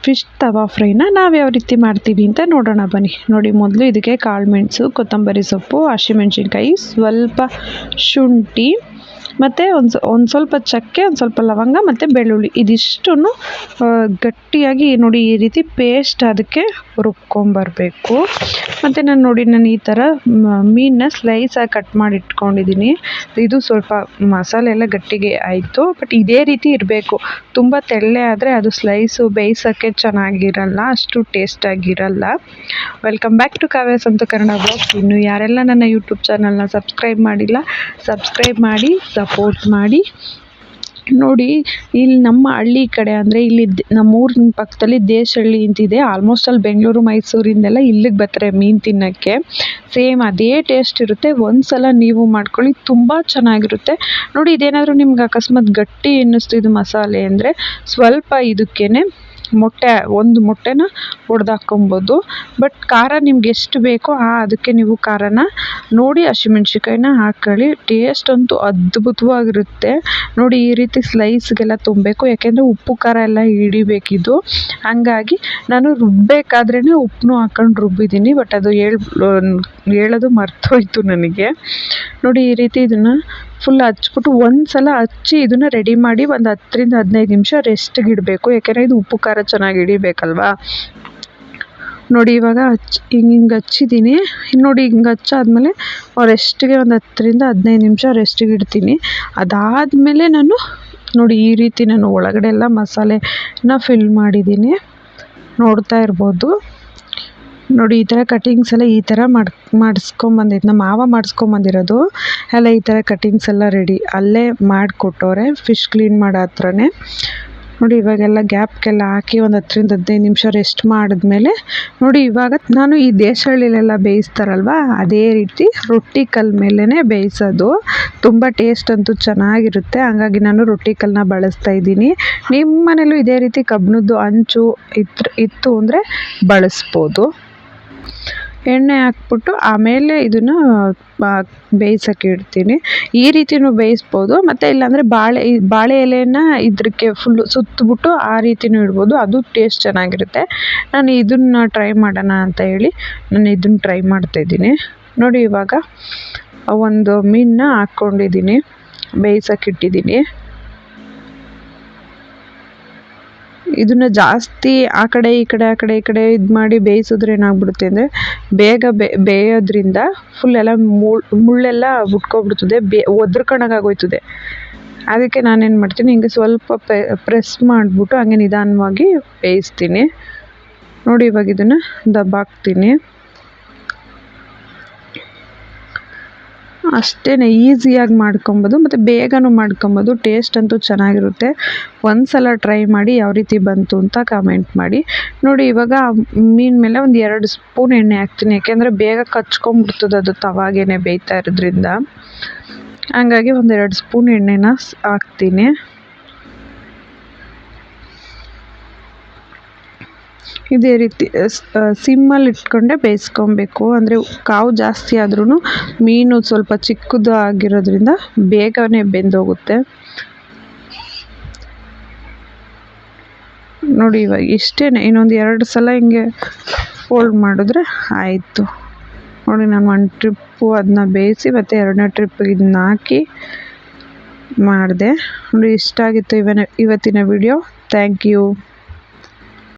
Fish ತವಾ ಫ್ರೈನ ನಾವು ಯಾವ ರೀತಿ ಮಾಡ್ತೀವಿ ಅಂತ ನೋಡೋಣ ಬನ್ನಿ. ನೋಡಿ, ಮೊದಲು ಇದಕ್ಕೆ ಕಾಳು ಮೆಣಸು, ಕೊತ್ತಂಬರಿ ಸೊಪ್ಪು, ಹಸಿಮೆಣಸಿನ್ಕಾಯಿ, ಸ್ವಲ್ಪ ಶುಂಠಿ ಮತ್ತು ಒಂದು ಸ್ವಲ್ಪ ಚಕ್ಕೆ, ಒಂದು ಸ್ವಲ್ಪ ಲವಂಗ ಮತ್ತು ಬೆಳ್ಳುಳ್ಳಿ ಇದಿಷ್ಟನ್ನು ಗಟ್ಟಿಯಾಗಿ ನೋಡಿ ಈ ರೀತಿ ಪೇಸ್ಟ್ ಅದಕ್ಕೆ ರುಬ್ಕೊಂಬರಬೇಕು. ಮತ್ತು ನಾನು ಈ ಥರ ಮೀನನ್ನ ಸ್ಲೈಸಾಗಿ ಕಟ್ ಮಾಡಿ ಇಟ್ಕೊಂಡಿದ್ದೀನಿ. ಇದು ಸ್ವಲ್ಪ ಮಸಾಲೆ ಎಲ್ಲ ಗಟ್ಟಿಗೆ ಆಯಿತು, ಬಟ್ ಇದೇ ರೀತಿ ಇರಬೇಕು. ತುಂಬ ತೆಳ್ಳೆ ಆದರೆ ಅದು ಸ್ಲೈಸು ಬೇಯಿಸೋಕ್ಕೆ ಚೆನ್ನಾಗಿರಲ್ಲ, ಅಷ್ಟು ಟೇಸ್ಟಾಗಿರಲ್ಲ. Welcome back to Kavya Santhu Kannada blogs. ಇನ್ನು ಯಾರೆಲ್ಲ ನನ್ನ ಯೂಟ್ಯೂಬ್ ಚಾನಲ್ನ ಸಬ್ಸ್ಕ್ರೈಬ್ ಮಾಡಿಲ್ಲ, ಸಬ್ಸ್ಕ್ರೈಬ್ ಮಾಡಿ, ಸಪೋರ್ಟ್ ಮಾಡಿ. ನೋಡಿ, ಇಲ್ಲಿ ನಮ್ಮ ಹಳ್ಳಿ ಕಡೆ ಅಂದರೆ ಇಲ್ಲಿ ನಮ್ಮ ಊರಿನ ಪಕ್ಕದಲ್ಲಿ ದೇಶಹಳ್ಳಿ ಅಂತಿದೆ. ಆಲ್ಮೋಸ್ಟ್ ಅಲ್ಲಿ ಬೆಂಗಳೂರು ಮೈಸೂರಿಂದೆಲ್ಲ ಇಲ್ಲಿಗೆ ಬರ್ತಾರೆ ಮೀನು ತಿನ್ನೋಕ್ಕೆ. ಸೇಮ್ ಅದೇ ಟೇಸ್ಟ್ ಇರುತ್ತೆ. ಒಂದು ಸಲ ನೀವು ಮಾಡ್ಕೊಳ್ಳಿ, ತುಂಬ ಚೆನ್ನಾಗಿರುತ್ತೆ. ನೋಡಿ, ಇದೇನಾದರೂ ನಿಮ್ಗೆ ಅಕಸ್ಮಾತ್ ಗಟ್ಟಿ ಅನ್ನಿಸ್ತಿದ್ದು ಮಸಾಲೆ ಅಂದರೆ ಸ್ವಲ್ಪ ಇದಕ್ಕೇನೆ ಒಂದು ಮೊಟ್ಟೆನ ಒಡೆದಾಕ್ಕೊಬೋದು. ಬಟ್ ಖಾರ ನಿಮ್ಗೆ ಎಷ್ಟು ಬೇಕೋ ಅದಕ್ಕೆ ನೀವು ಖಾರನ ನೋಡಿ ಹಸಿಮೆಣ್ಸಿಕಾಯಿನ ಹಾಕ್ಕೊಳ್ಳಿ. ಟೇಸ್ಟ್ ಅಂತೂ ಅದ್ಭುತವಾಗಿರುತ್ತೆ. ನೋಡಿ, ಈ ರೀತಿ ಸ್ಲೈಸ್ಗೆಲ್ಲ ತುಂಬಬೇಕು, ಯಾಕೆಂದರೆ ಉಪ್ಪು ಖಾರ ಎಲ್ಲ ಹಿಡಿಬೇಕಿದು. ಹಾಗಾಗಿ ನಾನು ರುಬ್ಬಬೇಕಾದ್ರೇ ಉಪ್ಪನ್ನು ಹಾಕ್ಕೊಂಡು ರುಬ್ಬಿದ್ದೀನಿ, ಬಟ್ ಅದು ಹೇಳೋದು ಮರ್ತೋಯ್ತು ನನಗೆ. ನೋಡಿ, ಈ ರೀತಿ ಇದನ್ನು ಫುಲ್ ಹಚ್ಬಿಟ್ಟು ಒಂದು ಸಲ ಹಚ್ಚಿ ಇದನ್ನು ರೆಡಿ ಮಾಡಿ ಒಂದು 10 ರಿಂದ 15 ನಿಮಿಷ ರೆಸ್ಟಿಗೆ ಇಡಬೇಕು. ಯಾಕೆಂದರೆ ಇದು ಉಪ್ಪು ಖಾರ ಚೆನ್ನಾಗಿ ಹಿಡಿಬೇಕಲ್ವಾ. ನೋಡಿ, ಇವಾಗ ಹಿಂಗೆ ಹಚ್ಚಿದ್ದೀನಿ. ನೋಡಿ, ಹಿಂಗೆ ಹಚ್ಚಾದ್ಮೇಲೆ ರೆಸ್ಟಿಗೆ ಒಂದು 10 ರಿಂದ 15 ನಿಮಿಷ ರೆಸ್ಟಿಗೆ ಇಡ್ತೀನಿ. ಅದಾದಮೇಲೆ ನೋಡಿ ಈ ರೀತಿ ನಾನು ಒಳಗಡೆ ಎಲ್ಲ ಮಸಾಲೆನ ಫಿಲ್ ಮಾಡಿದ್ದೀನಿ, ನೋಡ್ತಾ ಇರ್ಬೋದು. ನೋಡಿ, ಈ ಥರ ಕಟಿಂಗ್ಸ್ ಎಲ್ಲ ಈ ಥರ ಮಾಡಿಸ್ಕೊಂಬಂದಿದ್ದು ನಮ್ಮ ಮಾವ ಮಾಡಿಸ್ಕೊಂಬಂದಿರೋದು ಎಲ್ಲ. ಈ ಥರ ಕಟಿಂಗ್ಸ್ ಎಲ್ಲ ರೆಡಿ ಅಲ್ಲೇ ಮಾಡಿಕೊಟ್ಟವ್ರೆ ಫಿಶ್ ಕ್ಲೀನ್ ಮಾಡೋ ಹತ್ರನೇ. ನೋಡಿ, ಇವಾಗೆಲ್ಲ ಗ್ಯಾಪ್ಗೆಲ್ಲ ಹಾಕಿ ಒಂದು 10 ರಿಂದ 15 ನಿಮಿಷ ರೆಸ್ಟ್ ಮಾಡಿದ್ಮೇಲೆ ನೋಡಿ, ಇವಾಗ ನಾನು ಈ ದೇಶಹಳ್ಳಿಲೆಲ್ಲ ಬೇಯಿಸ್ತಾರಲ್ವ ಅದೇ ರೀತಿ ರೊಟ್ಟಿ ಕಲ್ ಮೇಲೇ ಬೇಯಿಸೋದು. ತುಂಬ ಟೇಸ್ಟ್ ಅಂತೂ ಚೆನ್ನಾಗಿರುತ್ತೆ. ಹಾಗಾಗಿ ನಾನು ರೊಟ್ಟಿ ಕಲ್ಲನ್ನ ಬಳಸ್ತಾ ಇದ್ದೀನಿ. ನಿಮ್ಮ ಮನೇಲೂ ಇದೇ ರೀತಿ ಕಬ್ಬಿಣದ್ದು ಹಂಚು ಇತ್ತು ಅಂದರೆ ಬಳಸ್ಬೋದು. ಎಣ್ಣೆ ಹಾಕ್ಬಿಟ್ಟು ಆಮೇಲೆ ಇದನ್ನು ಬೇಯಿಸೋಕ್ಕೆ ಇಡ್ತೀನಿ. ಈ ರೀತಿಯೂ ಬೇಯಿಸ್ಬೋದು, ಮತ್ತು ಇಲ್ಲಾಂದರೆ ಬಾಳೆ ಎಲೆನ ಇದಕ್ಕೆ ಫುಲ್ಲು ಸುತ್ತಬಿಟ್ಟು ಆ ರೀತಿಯೂ ಇಡ್ಬೋದು. ಅದು ಟೇಸ್ಟ್ ಚೆನ್ನಾಗಿರುತ್ತೆ. ನಾನು ಇದನ್ನು ಟ್ರೈ ಮಾಡೋಣ ಅಂತ ಹೇಳಿ ನಾನು ಇದನ್ನು ಟ್ರೈ ಮಾಡ್ತಾಯಿದ್ದೀನಿ. ನೋಡಿ, ಇವಾಗ ಒಂದು ಮೀನನ್ನ ಹಾಕ್ಕೊಂಡಿದ್ದೀನಿ, ಬೇಯಿಸೋಕ್ಕೆ ಇಟ್ಟಿದ್ದೀನಿ. ಇದನ್ನು ಜಾಸ್ತಿ ಆ ಕಡೆ ಈ ಕಡೆ ಇದು ಮಾಡಿ ಬೇಯಿಸಿದ್ರೆ ಏನಾಗ್ಬಿಡುತ್ತೆ ಅಂದರೆ ಬೇಗ ಬೇಯೋದ್ರಿಂದ ಫುಲ್ ಎಲ್ಲ ಮುಳ್ಳೆಲ್ಲ ಬಿಟ್ಕೊಬಿಡ್ತದೆ, ಒದ್ರಕಣಗಾಗೋಯ್ತದೆ. ಅದಕ್ಕೆ ನಾನೇನು ಮಾಡ್ತೀನಿ, ಹಿಂಗೆ ಸ್ವಲ್ಪ ಪ್ರೆಸ್ ಮಾಡಿಬಿಟ್ಟು ಹಂಗೆ ನಿಧಾನವಾಗಿ ಬೇಯಿಸ್ತೀನಿ. ನೋಡಿ, ಇವಾಗ ಇದನ್ನು ದಬ್ಬಾಕ್ತೀನಿ. ಅಷ್ಟೇ, ಈಸಿಯಾಗಿ ಮಾಡ್ಕೊಬೋದು ಮತ್ತು ಬೇಗನೂ ಮಾಡ್ಕೊಬೋದು. ಟೇಸ್ಟ್ ಅಂತೂ ಚೆನ್ನಾಗಿರುತ್ತೆ. ಒಂದು ಸಲ ಟ್ರೈ ಮಾಡಿ ಯಾವ ರೀತಿ ಬಂತು ಅಂತ ಕಮೆಂಟ್ ಮಾಡಿ. ನೋಡಿ, ಇವಾಗ ಮೀನು ಮೇಲೆ ಒಂದು 2 ಸ್ಪೂನ್ ಎಣ್ಣೆ ಹಾಕ್ತೀನಿ, ಯಾಕೆಂದರೆ ಬೇಗ ಕಚ್ಕೊಂಡ್ಬಿಡ್ತದೆ ಅದು ತವಾಗೇನೆ ಬೇಯ್ತಾ ಇರೋದ್ರಿಂದ. ಹಾಗಾಗಿ ಒಂದು 2 ಸ್ಪೂನ್ ಎಣ್ಣೆನ ಹಾಕ್ತೀನಿ. ಇದೇ ರೀತಿ ಸಿಮ್ಮಲ್ಲಿ ಇಟ್ಕೊಂಡೆ ಬೇಯಿಸ್ಕೊಬೇಕು. ಅಂದರೆ ಕಾವು ಜಾಸ್ತಿ ಆದ್ರೂ ಮೀನು ಸ್ವಲ್ಪ ಚಿಕ್ಕದು ಆಗಿರೋದ್ರಿಂದ ಬೇಗನೆ ಬೆಂದೋಗುತ್ತೆ. ನೋಡಿ, ಇವಾಗ ಇಷ್ಟೇ, ಇನ್ನೊಂದು 2 ಸಲ ಹಿಂಗೆ ಫೋಲ್ಡ್ ಮಾಡಿದ್ರೆ ಆಯಿತು. ನೋಡಿ, ನಾನು 1 ಟ್ರಿಪ್ಪು ಅದನ್ನ ಬೇಯಿಸಿ ಮತ್ತು 2ನೇ ಟ್ರಿಪ್ಪಿಗೆ ಇದನ್ನ ಹಾಕಿ ಮಾಡಿದೆ. ನೋಡಿ, ಇಷ್ಟ ಆಗಿತ್ತು ಇವತ್ತಿನ ವಿಡಿಯೋ. Thank you.